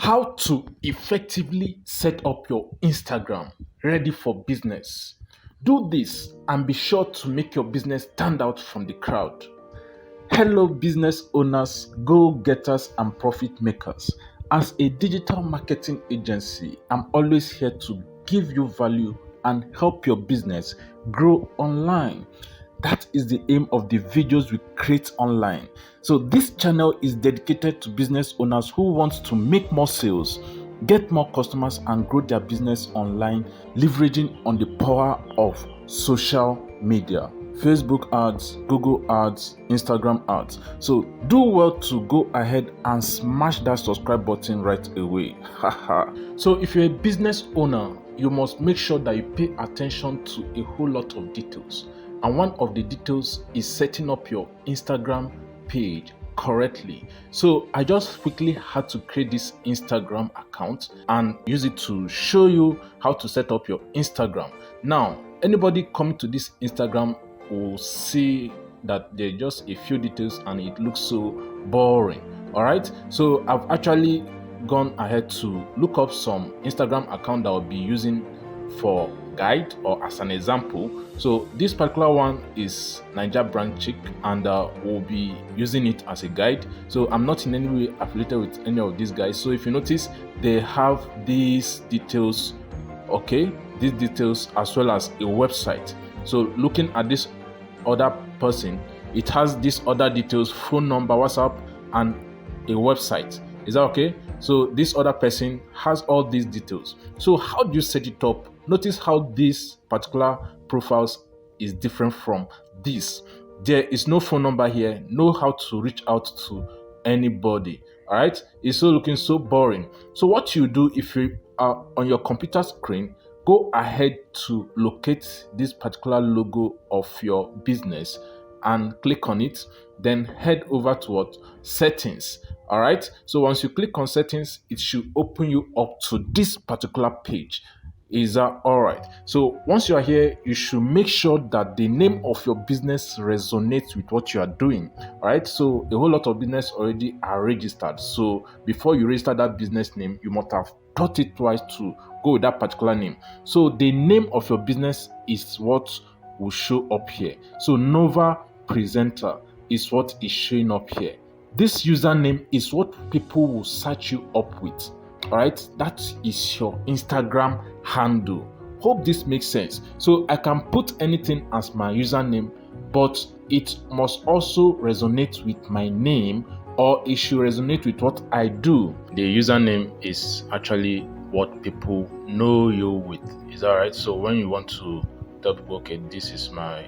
How to effectively set up your Instagram ready for business. Do this and be sure to make your business stand out from the crowd. Hello, business owners, go getters, and profit makers. As a digital marketing agency, I'm always here to give you value and help your business grow online. That is the aim of the videos we create online. So, this channel is dedicated to business owners who want to make more sales, get more customers, and grow their business online, leveraging on the power of social media. Facebook ads, Google ads, Instagram ads. So do well to go ahead and smash that subscribe button right away. So if you're a business owner, you must make sure that you pay attention to a whole lot of details. And one of the details is setting up your Instagram page correctly. So I just quickly had to create this Instagram account and use it to show you how to set up your Instagram. Now, anybody coming to this Instagram will see that there are just a few details and it looks so boring. All right, so I've actually gone ahead to look up some Instagram account that I'll be using for guide or as an example. So this particular one is Niger Brand Chick, and we'll be using it as a guide. So I'm not in any way affiliated with any of these guys. So if you notice, they have these details, okay, these details as well as a website. So looking at this other person, it has these other details, phone number, WhatsApp, and a website. Is that okay? So this other person has all these details. So how do you set it up? Notice how this particular profiles is different from this. There is no phone number here, no how to reach out to anybody. All right, it's so looking so boring. So what you do, if you are on your computer screen, go ahead to locate this particular logo of your business and click on it. Then head over to what? Settings. All right. So once you click on settings, it should open you up to this particular page. Is that all right? So once you are here, you should make sure that the name of your business resonates with what you are doing. All right. So a whole lot of business already are registered. So before you register that business name, you must have thought it twice to go with that particular name. So the name of your business is what will show up here. So Nova Presenter is what is showing up here. This username is what people will search you up with. All right, that is your Instagram handle. Hope this makes sense. So I can put anything as my username, but it must also resonate with my name, or it should resonate with what I do. The username is actually what people know you with. Is that right? So when you want to tell people, okay, this is my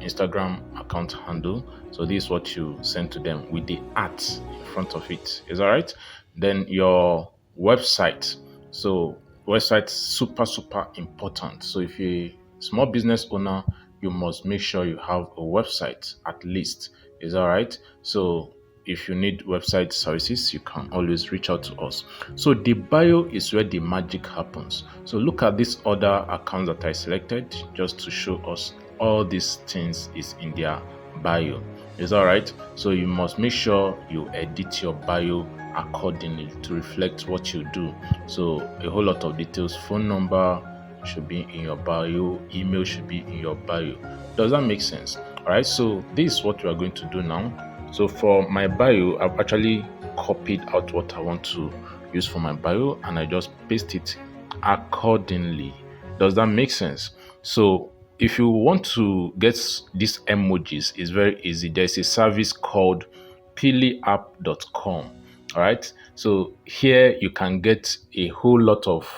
Instagram account handle, so this is what you send to them with the @ in front of it. Is that right? Then your website. So website super important. So if you're a small business owner, you must make sure you have a website at least. Is that right? So if you need website services, you can always reach out to us. So the bio is where the magic happens. So look at this other account that I selected just to show us all these things is in their bio. Is all right? So you must make sure you edit your bio accordingly to reflect what you do. So a whole lot of details, phone number should be in your bio, email should be in your bio. Does that make sense? All right, so this is what we are going to do now. So for my bio, I've actually copied out what I want to use for my bio and I just paste it accordingly. Does that make sense? So if you want to get these emojis, it's very easy. There's a service called piliapp.com. All right, so here you can get a whole lot of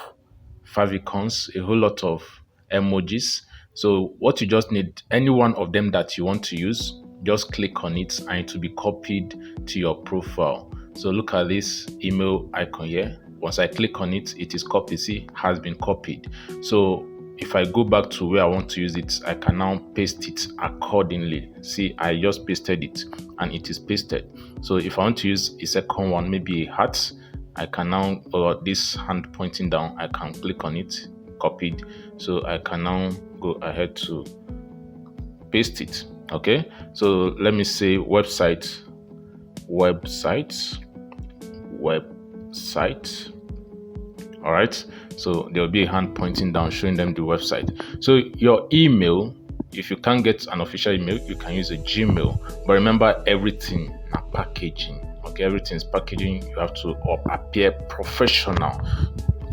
favicons, a whole lot of emojis. So what you just need, any one of them that you want to use, just click on it and it will be copied to your profile. So look at this email icon here. Once I click on it, it is copied. See, has been copied. So if I go back to where I want to use it, I can now paste it accordingly. See, I just pasted it and it is pasted. So if I want to use a second one, maybe a heart, I can now, or this hand pointing down, I can click on it, copied. So I can now go ahead to paste it. Okay, so let me say website, site. All right, so there'll be a hand pointing down showing them the website. So your email, if you can't get an official email, you can use a Gmail. But remember, everything na packaging. Okay, everything's packaging. You have to appear professional.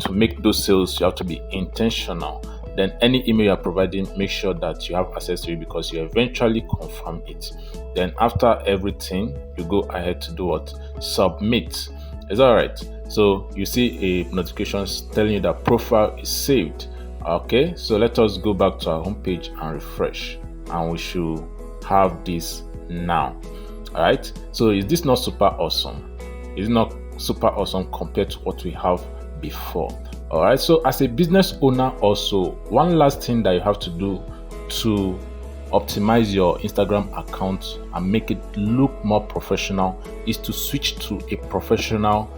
To make those sales, you have to be intentional. Then any email you are providing, make sure that you have access to it because you eventually confirm it. Then after everything, you go ahead to do what? Submit. Is that right? So you see a notification telling you that profile is saved. Okay, so let us go back to our homepage and refresh, and we should have this now. All right, so is this not super awesome? Is it not super awesome compared to what we have before? All right, so as a business owner, also one last thing that you have to do to optimize your Instagram account and make it look more professional is to switch to a professional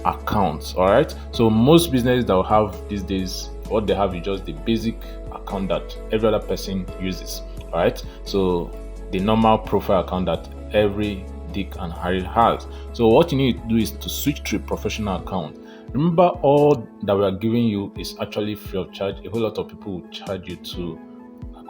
account. All right, so most businesses that will have these days, what they have is just the basic account that every other person uses. All right, so the normal profile account that every Dick and Harry has. So what you need to do is to switch to a professional account. Remember, all that we are giving you is actually free of charge. A whole lot of people will charge you to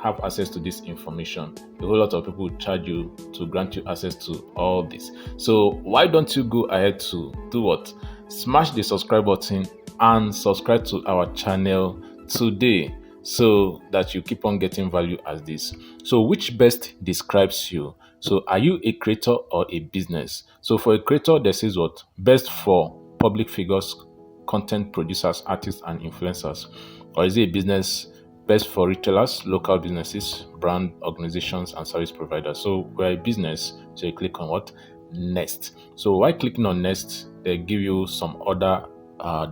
have access to this information. A whole lot of people will charge you to grant you access to all this. So why don't you go ahead to do what? Smash the subscribe button and subscribe to our channel today so that you keep on getting value as this. So which best describes you? So are you a creator or a business? So for a creator, this is what? Best for public figures, content producers, artists, and influencers. Or is it a business? Best for retailers, local businesses, brand organizations, and service providers. So we're a business, so you click on what? Next. So while clicking on next, they give you some other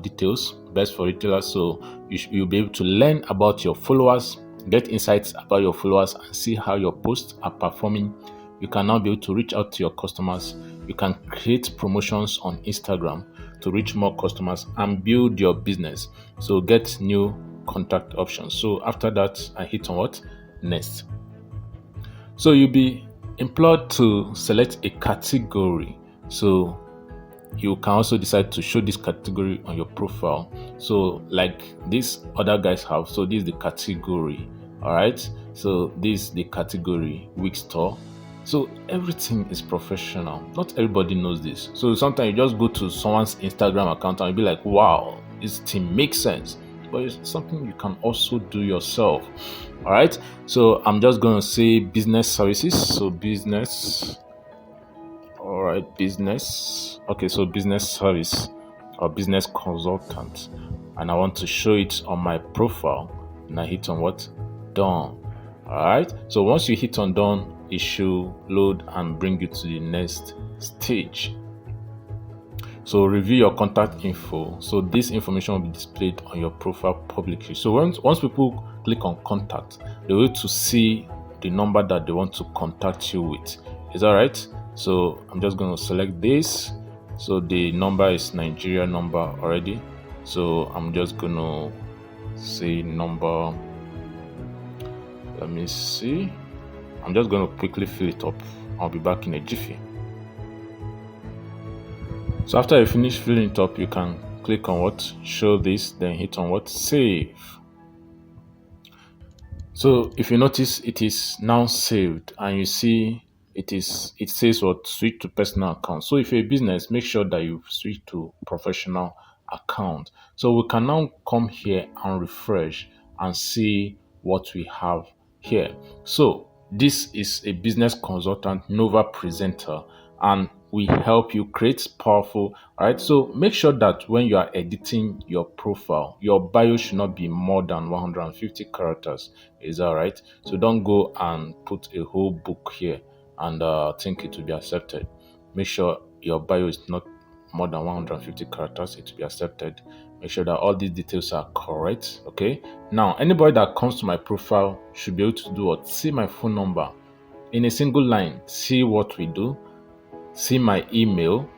details. Best for retailers, so you'll be able to learn about your followers, get insights about your followers, and see how your posts are performing. You can now be able to reach out to your customers. You can create promotions on Instagram to reach more customers and build your business. So get new contact options. So after that, I hit on what? Next. So you'll be implored to select a category. So you can also decide to show this category on your profile. So like these other guys have, so this is the category. All right, so this is the category, wig store. So everything is professional. Not everybody knows this. So sometimes you just go to someone's Instagram account and you'll be like, wow, this thing makes sense. But it's something you can also do yourself. All right, so I'm just going to say business services. So business. All right, business. Okay, so business service or business consultant. And I want to show it on my profile. And I hit on what? Done. All right, so once you hit on done, it should load and bring you to the next stage. So review your contact info. So this information will be displayed on your profile publicly. So once people click on contact, they will to see the number that they want to contact you with. Is that right? So I'm just going to select this. So the number is Nigeria number already. So I'm just going to say number. Let me see. I'm just going to quickly fill it up. I'll be back in a jiffy. So after you finish filling it up, you can click on what? Show this, then hit on what? Save. So if you notice, it is now saved, and you see it says what? Switch to personal account. So if you're a business, make sure that you switch to professional account. So we can now come here and refresh and see what we have here. So this is a business consultant Nova presenter, and we help you create powerful. All right, so make sure that when you are editing your profile, your bio should not be more than 150 characters. Is that right? So don't go and put a whole book here and think it will be accepted. Make sure your bio is not more than 150 characters. It will be accepted. Make sure that all these details are correct. Okay, now anybody that comes to my profile should be able to do what? See my phone number in a single line, see what we do, see my email,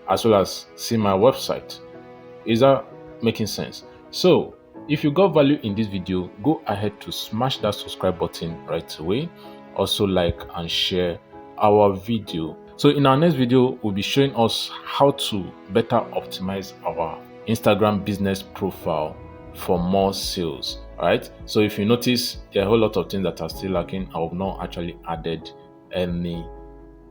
as well as see my website. Is that making sense? So if you got value in this video, go ahead to smash that subscribe button right away. Also like and share our video. So in our next video, we'll be showing us how to better optimize our Instagram business profile for more sales. All right. So if you notice, there are a whole lot of things that are still lacking. I have not actually added any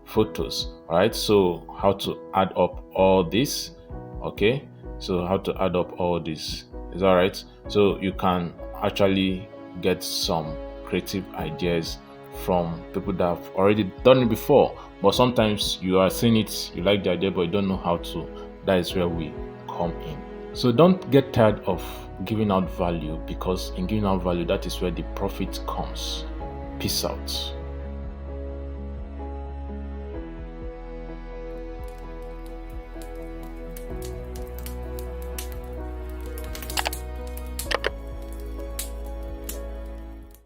photos. All right. So how to add up all this? Okay. So how to add up all this is all right. So you can actually get some creative ideas from people that have already done it before, but sometimes you are seeing it, you like the idea, but you don't know how to. That is where we come in. So don't get tired of giving out value, because in giving out value, that is where the profit comes. Peace out.